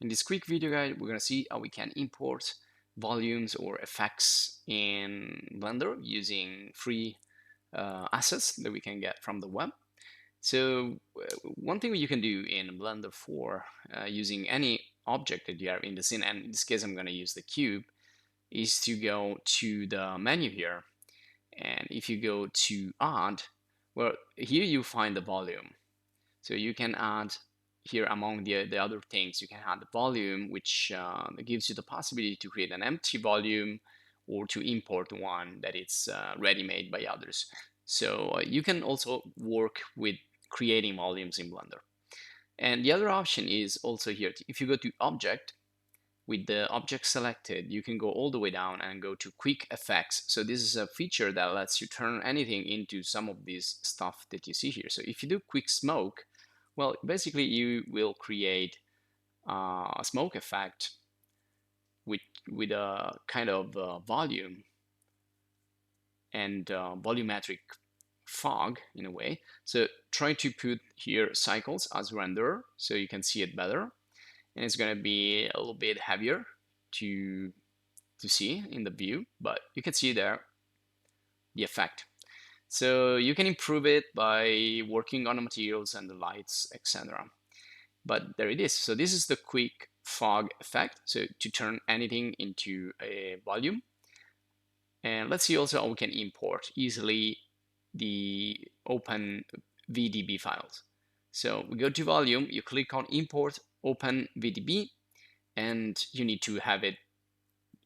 In this quick video guide, we're going to see how we can import volumes or effects in Blender using free assets that we can get from the web. So one thing you can do in Blender for using any object that you have in the scene, and in this case I'm going to use the cube, is to go to the menu here. And if you go to add, well, here you find the volume. So you can add here among the other things, you can add the volume, which gives you the possibility to create an empty volume or to import one that is ready-made by others. So you can also work with creating volumes in Blender. And the other option is also here. If you go to Object, with the object selected, you can go all the way down and go to Quick Effects. So this is a feature that lets you turn anything into some of this stuff that you see here. So if you do Quick Smoke, well, basically you will create a smoke effect with a kind of volume and volumetric fog in a way. So try to put here cycles as render so you can see it better. And it's going to be a little bit heavier to see in the view, but you can see there the effect. So you can improve it by working on the materials and the lights, etc. But there it is. So this is the quick fog effect. So to turn anything into a volume. And let's see also how we can import easily the open VDB files. So we go to volume, you click on import open VDB, and you need to have it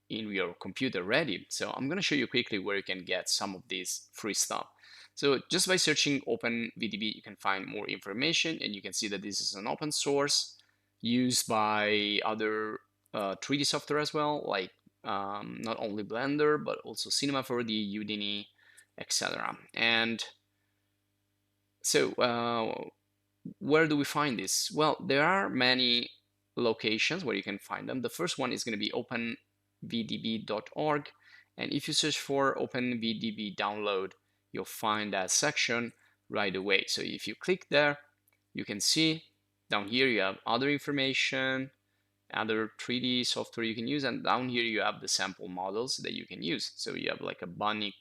in your computer ready. So I'm going to show you quickly where you can get some of this free stuff. So just by searching open VDB, you can find more information, and you can see that this is an open source used by other 3D software as well, like not only Blender, but also Cinema 4D, Udemy, etc. And so where do we find this? Well, there are many locations where you can find them. The first one is going to be openvdb.org. And if you search for OpenVDB download, you'll find that section right away. So if you click there, you can see down here you have other information, other 3D software you can use, and down here you have the sample models that you can use. So you have like a bunny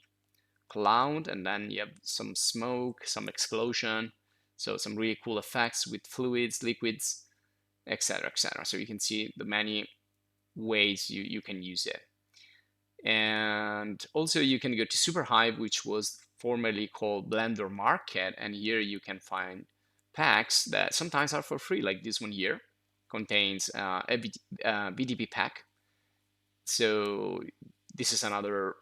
cloud, and then you have some smoke, some explosion, so some really cool effects with fluids, liquids, etc., etc. So you can see the many ways you can use it. And also you can go to SuperHive, which was formerly called Blender Market, and here you can find packs that sometimes are for free, like this one here contains a VDB pack. So this is another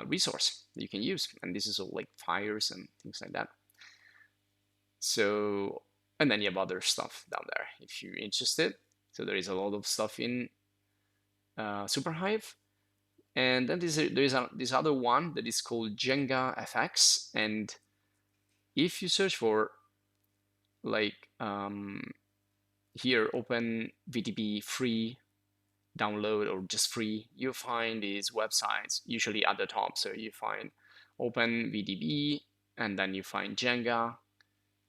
resource that you can use, and this is all like fires and things like that. So, and then you have other stuff down there if you're interested. So there is a lot of stuff in SuperHive. And then there is this other one that is called Jenga FX. And if you search for like here, open VDB free download or just free, you find these websites usually at the top. So you find open VDB, and then you find Jenga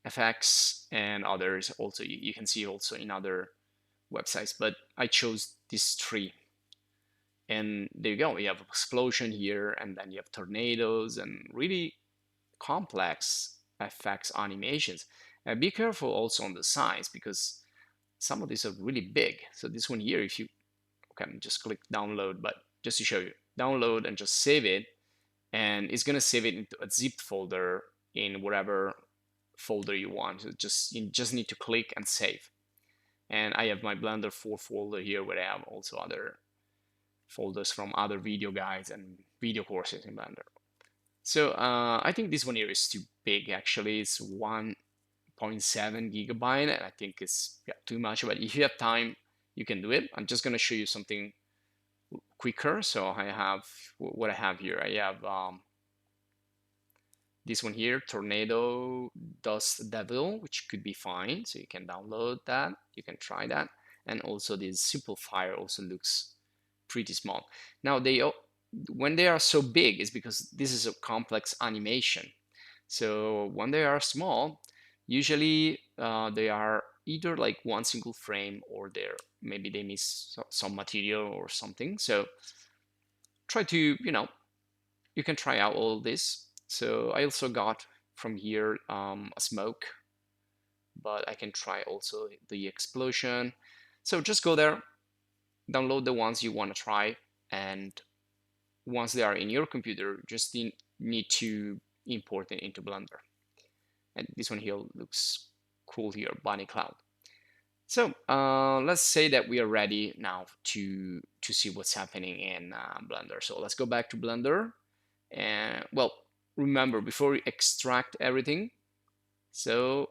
FX and others. Also, you can see also in other websites, but I chose these three. And there you go. You have explosion here, and then you have tornadoes and really complex effects animations. And be careful also on the size, because some of these are really big. So this one here, if you can just click download, but just to show you, download and just save it, and it's going to save it into a zipped folder in whatever folder you want. So you just need to click and save. And I have my Blender 4 folder here where I have also other folders from other video guides and video courses in Blender. So I think this one here is too big actually. It's 1.7 gigabyte, and I think it's too much, but if you have time, you can do it. I'm just going to show you something quicker. So I have what I have here. I have this one here, Tornado Dust Devil, which could be fine. So you can download that. You can try that. And also this Simple Fire also looks pretty small. Now when they are so big, is because this is a complex animation. So when they are small, usually they are either like one single frame, or maybe they miss some material or something. So try to, you can try out all this. So I also got from here a smoke, but I can try also the explosion. So just go there, download the ones you want to try, and once they are in your computer, just need to import it into Blender. And this one here looks cool here, bunny cloud. So let's say that we are ready now to see what's happening in Blender. So let's go back to Blender, and well, remember before we extract everything. So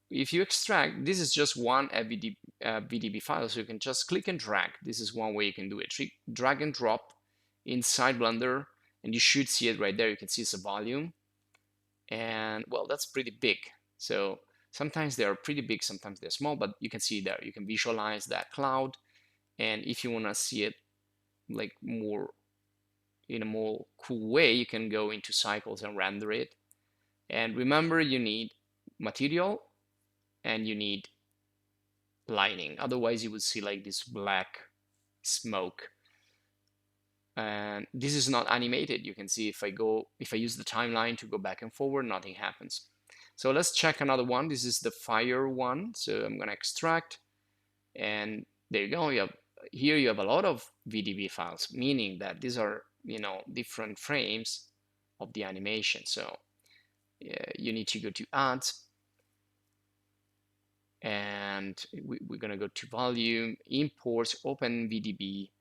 if you extract, this is just one VDB file, so you can just click and drag. This is one way you can do it. Drag and drop inside Blender, and you should see it right there. You can see it's a volume, and well, that's pretty big. So sometimes they're pretty big, sometimes they're small, but you can see there. You can visualize that cloud, and if you want to see it like more in a more cool way, you can go into cycles and render it. And remember, you need material and you need lighting. Otherwise, you would see like this black smoke. And this is not animated. You can see if I use the timeline to go back and forward, nothing happens. So let's check another one. This is the fire one. So I'm gonna extract, and there you go. Here you have a lot of VDB files, meaning that these are, different frames of the animation. So you need to go to add, and we're gonna go to volume, import, open VDB,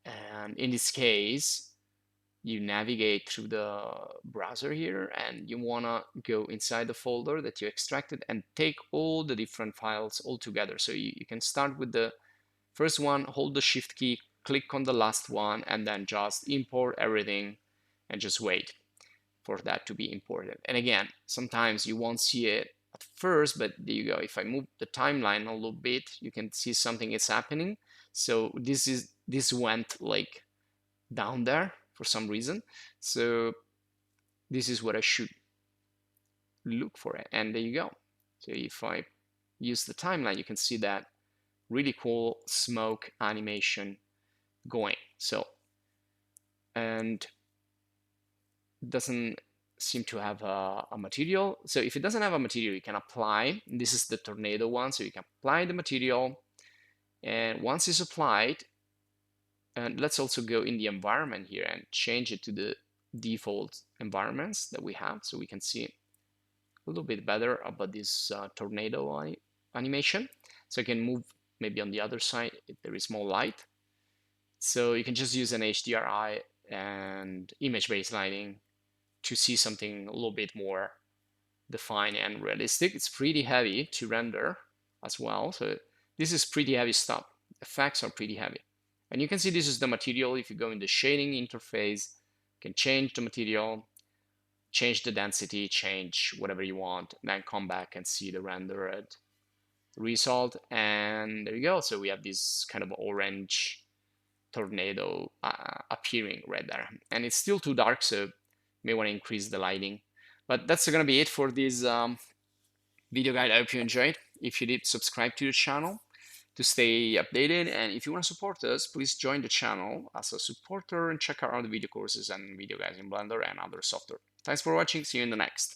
and in this case, you navigate through the browser here, and you wanna go inside the folder that you extracted and take all the different files all together. So you can start with the first one, hold the shift key, click on the last one, and then just import everything and just wait for that to be imported. And again, sometimes you won't see it at first, but there you go. If I move the timeline a little bit, you can see something is happening. So this went like down there for some reason. So this is what I should look for it. And there you go. So if I use the timeline, you can see that really cool smoke animation going. So, and doesn't seem to have a material. So if it doesn't have a material, you can apply. This is the tornado one. So you can apply the material. And once it's applied, and let's also go in the environment here and change it to the default environments that we have, so we can see a little bit better about this tornado animation. So I can move maybe on the other side if there is more light. So you can just use an HDRI and image-based lighting to see something a little bit more defined and realistic. It's pretty heavy to render as well. So this is pretty heavy stuff. Effects are pretty heavy. And you can see this is the material. If you go in the shading interface, you can change the material, change the density, change whatever you want, then come back and see the rendered result. And there you go. So we have this kind of orange tornado appearing right there. And it's still too dark, so you may want to increase the lighting. But that's going to be it for this video guide. I hope you enjoyed. If you did, subscribe to the channel to stay updated. And if you want to support us, please join the channel as a supporter and check out our video courses and video guides in Blender and other software. Thanks for watching. See you in the next.